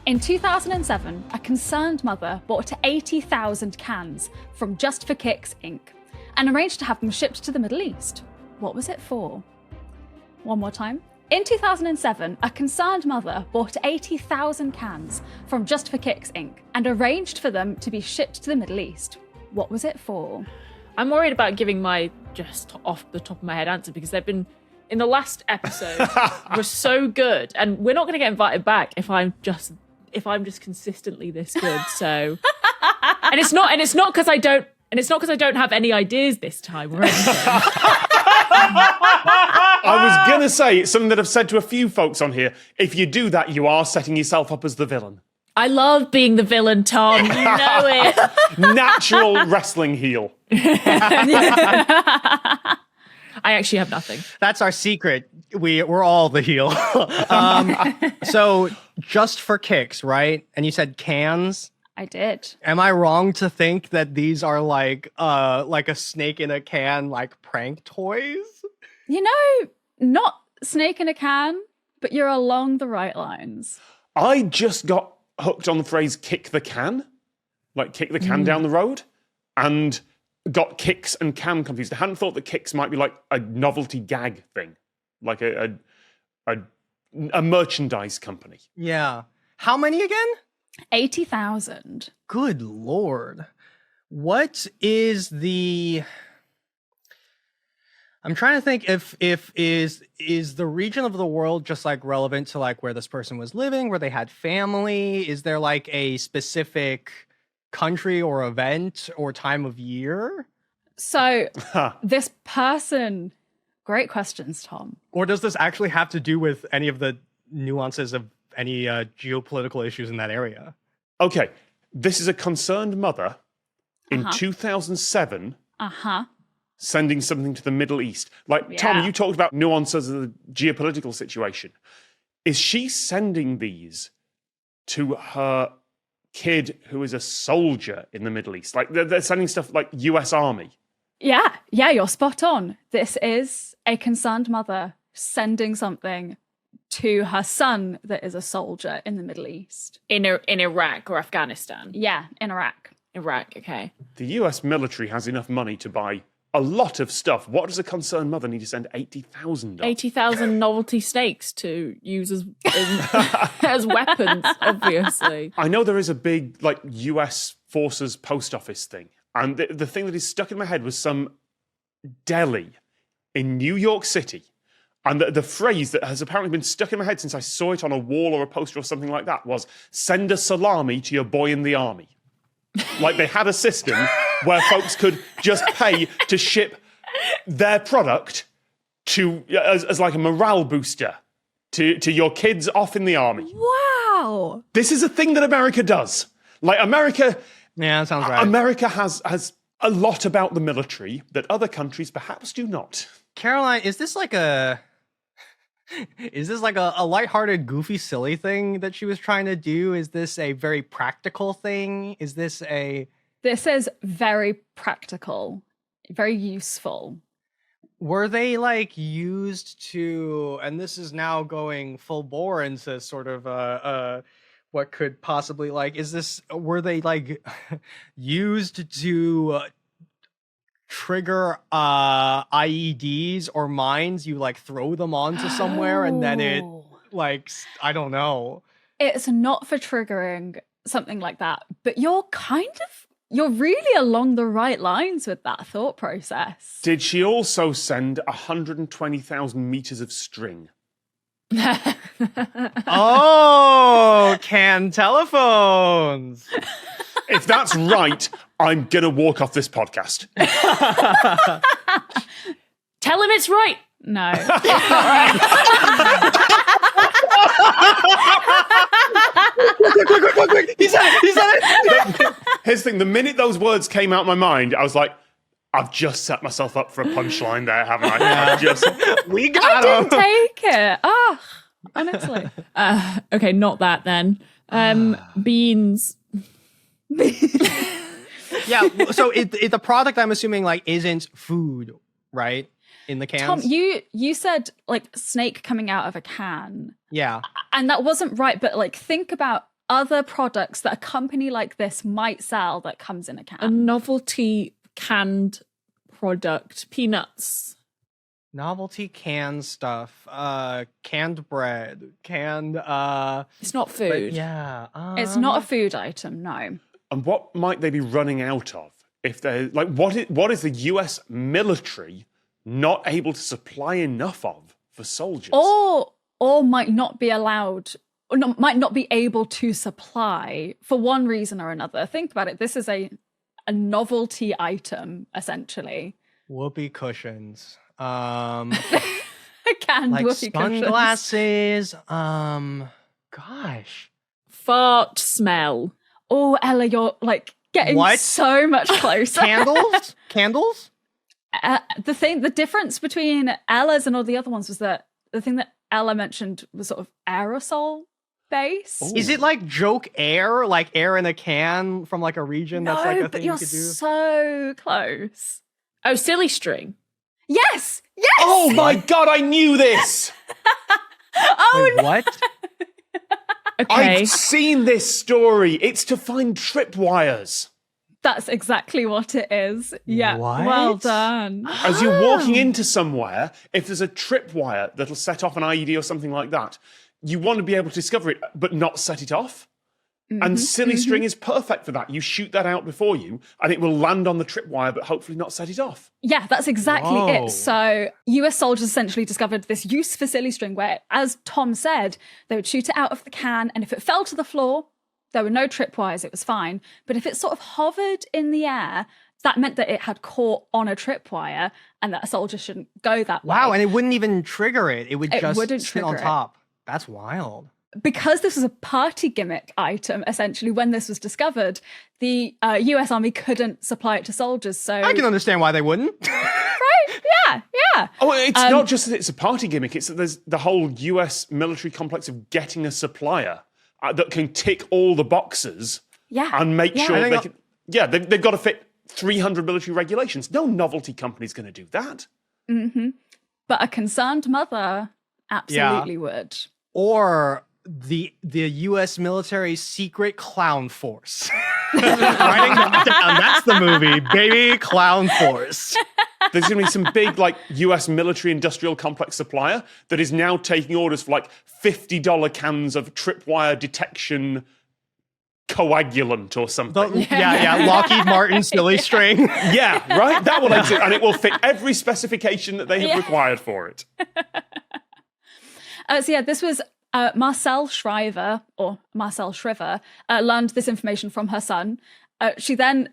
In 2007, a concerned mother bought 80,000 cans from Just for Kicks Inc. and arranged to have them shipped to the Middle East. What was it for? One more time. In 2007, a concerned mother bought 80,000 cans from Just for Kicks Inc. and arranged for them to be shipped to the Middle East. What was it for? I'm worried about giving my just off the top of my head answer because they've been, in the last episode, were so good, and we're not going to get invited back if I'm just consistently this good. So, and it's not because I don't have any ideas this time or anything. I was going to say, it's something that I've said to a few folks on here. If you do that, you are setting yourself up as the villain. I love being the villain, Tom. You know it. Natural wrestling heel. I actually have nothing. That's our secret. We're all the heel. So Just for Kicks, right? And you said cans? I did. Am I wrong to think that these are like a snake in a can, like prank toys? You know, not snake in a can, but you're along the right lines. I just got hooked on the phrase kick the can, like kick the can down the road, and got kicks and can confused. I hadn't thought that kicks might be like a novelty gag thing, like a merchandise company. Yeah. How many again? 80,000. Good Lord. What is the... I'm trying to think if is the region of the world just like relevant to like where this person was living, where they had family? Is there like a specific country or event or time of year? So this person, great questions, Tom. Or does this actually have to do with any of the nuances of any geopolitical issues in that area? Okay, this is a concerned mother in 2007 sending something to the Middle East. Like, Tom, you talked about nuances of the geopolitical situation. Is she sending these to her kid who is a soldier in the Middle East? Like, they're sending stuff like US Army. Yeah, you're spot on. This is a concerned mother sending something to her son that is a soldier in the Middle East. In Iraq or Afghanistan? Yeah, in Iraq. Iraq, okay. The US military has enough money to buy a lot of stuff. What does a concerned mother need to send 80,000 of? 80,000 novelty snakes to use as weapons, obviously. I know there is a big like US Forces post office thing. And the thing that is stuck in my head was some deli in New York City. And the phrase that has apparently been stuck in my head since I saw it on a wall or a poster or something like that was, send a salami to your boy in the army. Like they had a system where folks could just pay to ship their product to as like a morale booster to your kids off in the army. Wow. This is a thing that America does. Like America... Yeah, that sounds right. America has a lot about the military that other countries perhaps do not. Caroline, is this like a lighthearted, goofy, silly thing that she was trying to do? Is this a very practical thing? This is very practical, very useful. Were they like used to, and this is now going full bore into sort of what could possibly like, were they like used to trigger IEDs or mines? You like throw them onto somewhere and then it like, I don't know. It's not for triggering something like that, but you're really along the right lines with that thought process. Did she also send 120,000 meters of string? Oh, can telephones. If that's right, I'm going to walk off this podcast. Tell him it's right. No, it's not right. Quick. He said it. Here's the thing. The minute those words came out of my mind, I was like, I've just set myself up for a punchline there, haven't I? We got I him. didn't take it. Honestly. Okay, not that then. Beans. Yeah, so the product, I'm assuming, like, isn't food, right? In the cans? Tom, you said, like, snake coming out of a can. Yeah. And that wasn't right, but, like, think about other products that a company like this might sell that comes in a can? A novelty canned product. Peanuts. Novelty canned stuff. Canned bread. Canned. It's not food. Yeah. It's not a food item, no. And what might they be running out of? If they're like, what is the US military not able to supply enough of for soldiers? Or might not be allowed, or might not be able to supply for one reason or another. Think about it. This is a novelty item, essentially. Whoopee cushions. Canned Like whoopee cushions. sunglasses. Gosh. Fart smell. Oh, Ella, you're like getting What? so much closer. Candles? Candles? The difference between Ella's and all the other ones was that the thing that Ella mentioned was sort of aerosol based. Ooh. Is it like joke air? Like air in a can from like a region that's like a but thing you're you could do? so close. Oh, silly string. Yes! Oh my God, I knew this! Oh, Wait, what? Okay. I've seen this story. It's to find tripwires. that's exactly what it is. Yeah. What? Well done. As you're walking into somewhere, if there's a tripwire that'll set off an IED or something like that, you want to be able to discover it, but not set it off. And silly string is perfect for that. You shoot that out before you, and it will land on the tripwire, but hopefully not set it off. Yeah, that's exactly Whoa. it. So US soldiers essentially discovered this use for silly string where, as Tom said, they would shoot it out of the can, and if it fell to the floor, there were no tripwires, it was fine. But if it sort of hovered in the air, that meant that it had caught on a tripwire and that a soldier shouldn't go that way. Wow, and it wouldn't even trigger it. It would It just wouldn't sit on trigger it. top. That's wild. Because this was a party gimmick item, essentially, when this was discovered, the US Army couldn't supply it to soldiers. So I can understand why they wouldn't. yeah. Oh, it's not just that it's a party gimmick, it's that there's the whole US military complex of getting a supplier that can tick all the boxes Yeah. and make Yeah. sure I they think can. Yeah, they've got to fit 300 military regulations. No novelty company's going to do that. But a concerned mother absolutely would. Or the US military's secret clown force. Writing that down. That's the movie, baby. Clown force. There's going to be some big, like, US military industrial complex supplier that is now taking orders for, like, $50 cans of tripwire detection coagulant or something. Yeah. Lockheed Martin silly string. Yeah, right? That will exist, and it will fit every specification that they have required for it. This was Marcel Shriver, learned this information from her son. She then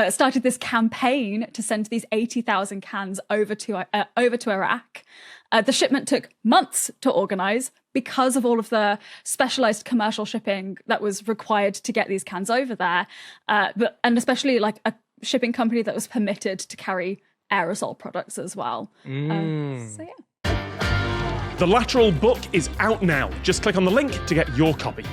started this campaign to send these 80,000 cans over to Iraq. The shipment took months to organize because of all of the specialized commercial shipping that was required to get these cans over there, and especially like a shipping company that was permitted to carry aerosol products as well. So yeah. The Lateral book is out now. Just click on the link to get your copy.